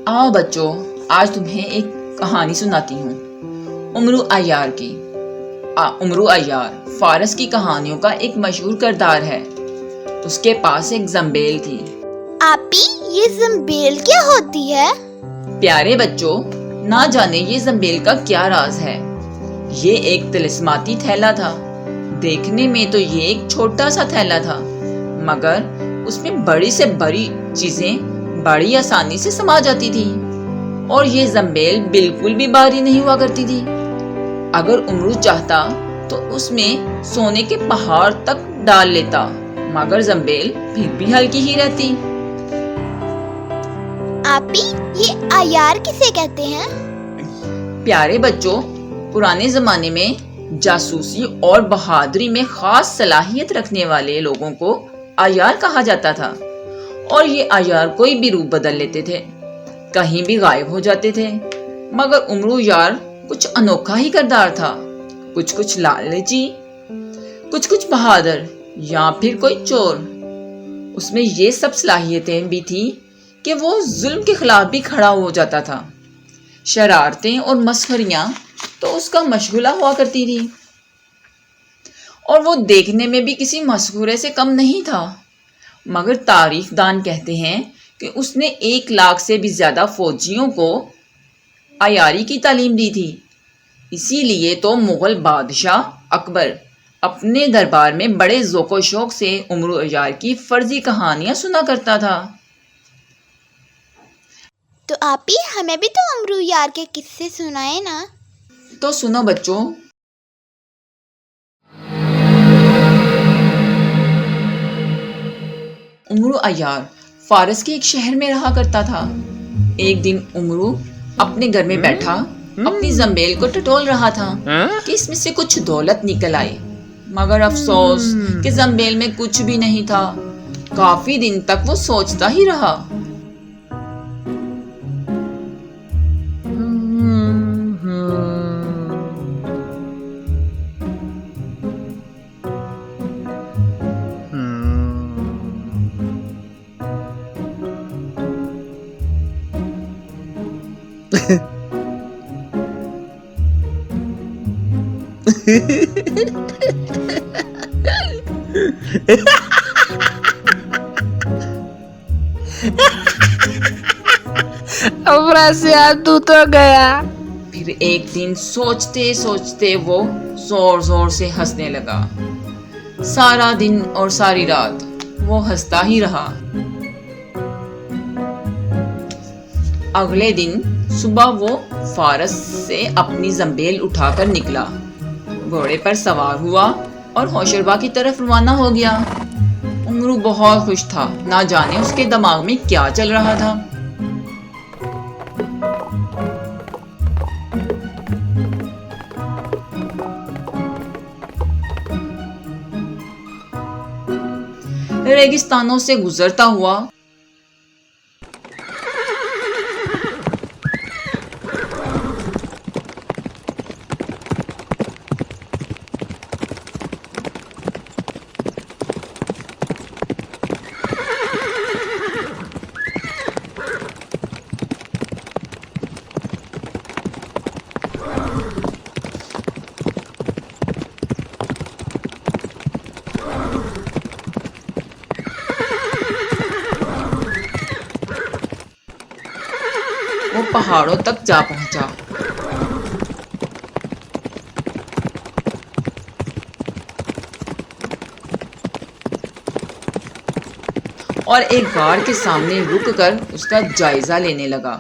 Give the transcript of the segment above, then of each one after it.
आओ बच्चों, आज तुम्हें एक कहानी सुनाती हूँ उमरू अय्यार की। उमरू अय्यार फारस की कहानियों का एक मशहूर किरदार है। उसके पास एक जंबेल थी। आपी, ये जंबेल क्या होती है? प्यारे बच्चों, ना जाने ये जंबेल का क्या राज है। ये एक तिलिस्माती थैला था। देखने में तो ये एक छोटा सा थैला था, मगर उसमें बड़ी से बड़ी चीजें बड़ी आसानी से समा जाती थी। और ये जंबेल बिल्कुल भी भारी नहीं हुआ करती थी। अगर उमरू चाहता तो उसमें सोने के पहाड़ तक डाल लेता, मगर जंबेल फिर भी हल्की ही रहती। आपी, ये अय्यार किसे कहते हैं? प्यारे बच्चों, पुराने जमाने में जासूसी और बहादुरी में खास सलाहियत रखने वाले लोगों को अय्यार कहा जाता था। और ये अय्यार कोई भी रूप बदल लेते थे, कहीं भी गायब हो जाते थे। मगर उमरू यार कुछ अनोखा ही किरदार था। कुछ लालची, कुछ बहादुर, या फिर कोई चोर। उसमें ये सब सलाहियतें भी थी कि वो जुल्म के खिलाफ भी खड़ा हो जाता था। शरारतें और मस्खरियां तो उसका मशगूला हुआ करती थी, और वो देखने में भी किसी मस्खुरे से कम नहीं था। मगर तारीखदान कहते हैं कि उसने 1 लाख से भी ज्यादा फौजियों को अय्यारी की तालीम दी थी। इसीलिए तो मुगल बादशाह अकबर अपने दरबार में बड़े ज़ौक़ शौक़ से उमरू अय्यार की फर्जी कहानियां सुना करता था। तो आपी, हमें भी तो उमरू यार के किस्से सुनाए ना। तो सुनो बच्चों। उमरू अय्यार फारस के एक शहर में रहा करता था। एक दिन उमरू अपने घर में बैठा अपनी जंबेल को टटोल रहा था कि इसमें से कुछ दौलत निकल आई। मगर अफसोस कि जंबेल में कुछ भी नहीं था। काफी दिन तक वो सोचता ही रहा। तू तो गया। फिर एक दिन सोचते सोचते वो जोर जोर से हंसने लगा। सारा दिन और सारी रात वो हंसता ही रहा। अगले दिन सुबह वो फारस से अपनी जंबेल उठाकर निकला, घोड़े पर सवार हुआ और होशरबा की तरफ रवाना हो गया। उमरू बहुत खुश था, ना जाने उसके दिमाग में क्या चल रहा था। रेगिस्तानों से गुजरता हुआ वो पहाड़ों तक जा पहुंचा। और एक गाड़ के सामने रुककर उसका जायजा लेने लगा।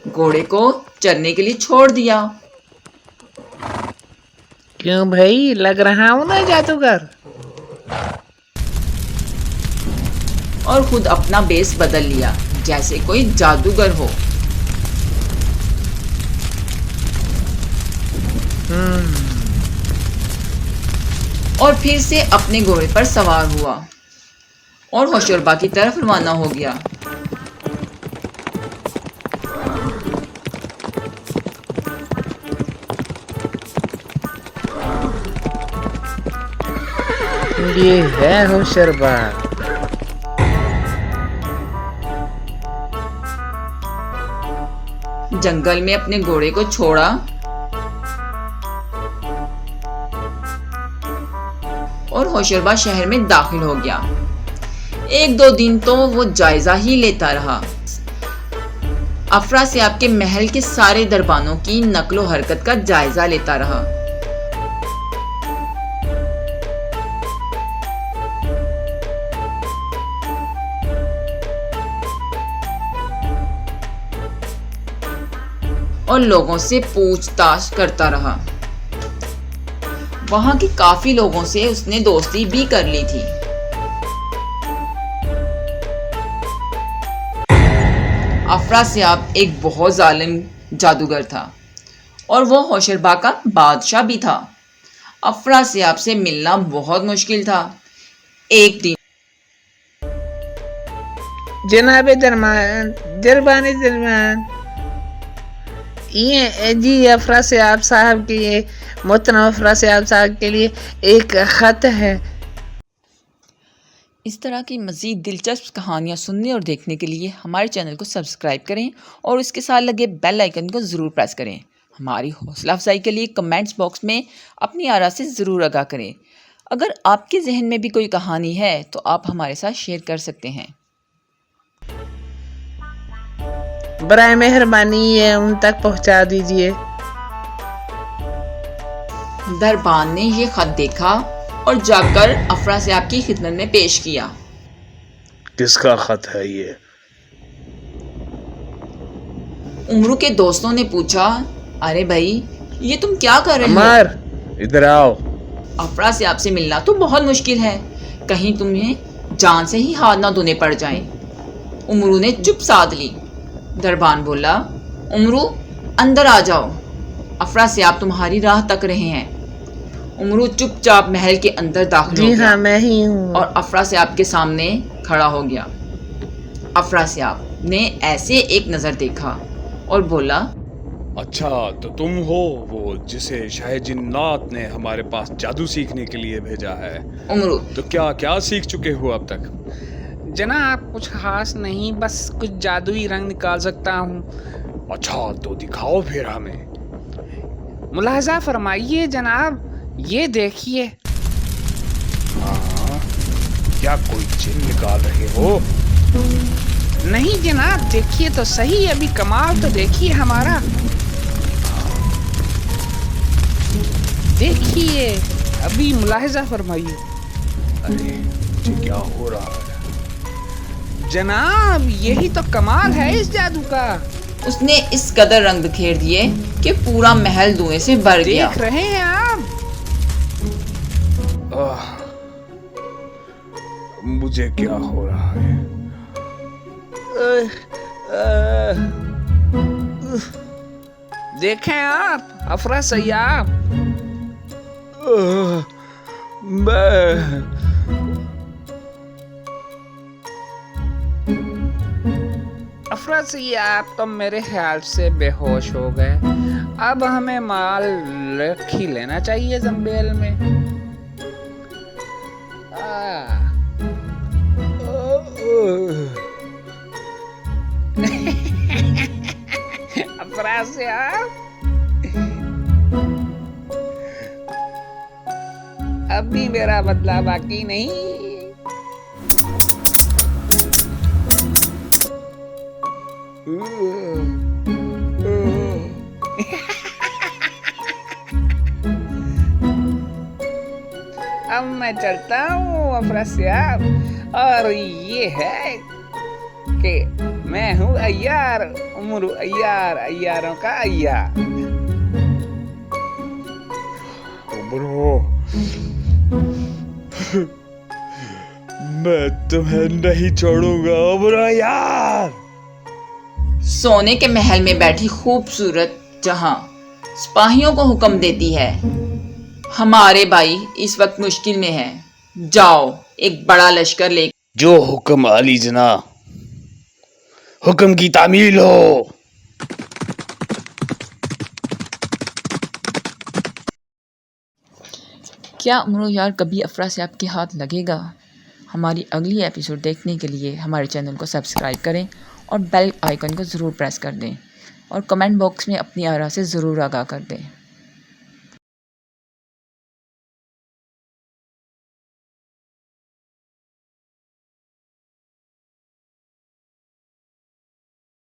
घोड़े को चरने के लिए छोड़ दिया। क्यों भाई, लग रहा हूँ ना जादूगर? और खुद अपना बेस बदल लिया जैसे कोई जादूगर हो। और फिर से अपने घोड़े पर सवार हुआ और होशरबा की तरफ रवाना हो गया। ये है होशरबाग। जंगल में अपने घोड़े को छोड़ा और होशरबाग शहर में दाखिल हो गया। एक दो दिन तो वो जायजा ही लेता रहा। अफरासियाब के महल के सारे दरबानों की नकलो हरकत का जायजा लेता रहा। और लोगों से पूछताछ करता रहा। वहां के काफी लोगों से उसने दोस्ती भी कर ली थी। अफरासियाब एक बहुत जालिम जादूगर था और वो होशरबाग का बादशाह भी था। अफरासियाब से मिलना बहुत मुश्किल था। एक दिन जनाब दरमान, दरबान दरमान, ये जी अफरासियाब साहब के लिए, मोहतरम अफरासियाब साहब के लिए एक खत है। इस तरह की मज़ीद दिलचस्प कहानियाँ सुनने और देखने के लिए हमारे चैनल को सब्सक्राइब करें और उसके साथ लगे बेल आइकन को ज़रूर प्रेस करें। हमारी हौसला अफजाई के लिए कमेंट्स बॉक्स में अपनी आरा से ज़रूर आगाह करें। अगर आपके जहन में भी कोई कहानी है तो आप हमारे साथ शेयर कर सकते हैं। बराए मेहरबानी ये उन तक पहुंचा दीजिए। दरबान ने ये खत देखा और जाकर अफरासियाब की खिदमत में पेश किया। किसका खत है ये? उमरू के दोस्तों ने पूछा, अरे भाई ये तुम क्या कर रहे हो? अमर, इधर आओ। अफरासियाब से मिलना तो बहुत मुश्किल है, कहीं तुम्हें जान से ही हाथ ना धोने पड़ जाएं। उमरू ने चुप साध ली। दरबान बोला, उमरू अंदर आ जाओ, अफरासियाब तुम्हारी राह तक रहे हैं। उमरू चुपचाप महल के अंदर दाखिल हो गया। हाँ, मैं ही हूँ। और अफरासियाब के सामने खड़ा हो गया। अफरासियाब ने ऐसे एक नजर देखा और बोला, अच्छा तो तुम हो वो जिसे शाह जिन्नात ने हमारे पास जादू सीखने के लिए भेजा है। उमरू, तो क्या क्या सीख चुके हो अब तक? जनाब कुछ खास नहीं, बस कुछ जादुई रंग निकाल सकता हूँ। अच्छा तो दिखाओ फिर हमें। मुलाहजा फरमाइए जनाब, ये देखिए। हाँ, क्या कोई चिन्ह निकाल रहे हो? नहीं जनाब, देखिए तो सही, अभी कमाल तो देखिए हमारा। देखिए, अभी मुलाहजा फरमाइए। अरे मुझे क्या हो रहा है? जनाब यही तो कमाल है इस जादू का। उसने इस कदर रंग बिखेर दिए कि पूरा महल धुएं से भर गया। देख रहे हैं आप? मुझे क्या हो रहा है? देखें आप अफरासियाब। अफरासियाब तो मेरे ख्याल से बेहोश हो गए। अब हमें माल रख ही लेना चाहिए जंबेल में। अफरासियाब, अभी मेरा बदला बाकी नहीं। अब मैं चलता हूँ अफरासियाब, और ये है कि मैं हूँ अय्यार, उमरू अय्यार, अय्यारों का अय्यार। उमरू, मैं तुम्हें नहीं छोड़ूंगा उमरू यार। सोने के महल में बैठी खूबसूरत जहां सिपाहियों को हुक्म देती है, हमारे भाई इस वक्त मुश्किल में है, जाओ एक बड़ा लश्कर ले। जो हुक्म आली जना, हुक्म की तामील हो। क्या अमरू यार कभी अफरासियाब के हाथ लगेगा? हमारी अगली एपिसोड देखने के लिए हमारे चैनल को सब्सक्राइब करें और बेल आइकन को ज़रूर प्रेस कर दें और कमेंट बॉक्स में अपनी आरा से ज़रूर आगाह कर दें।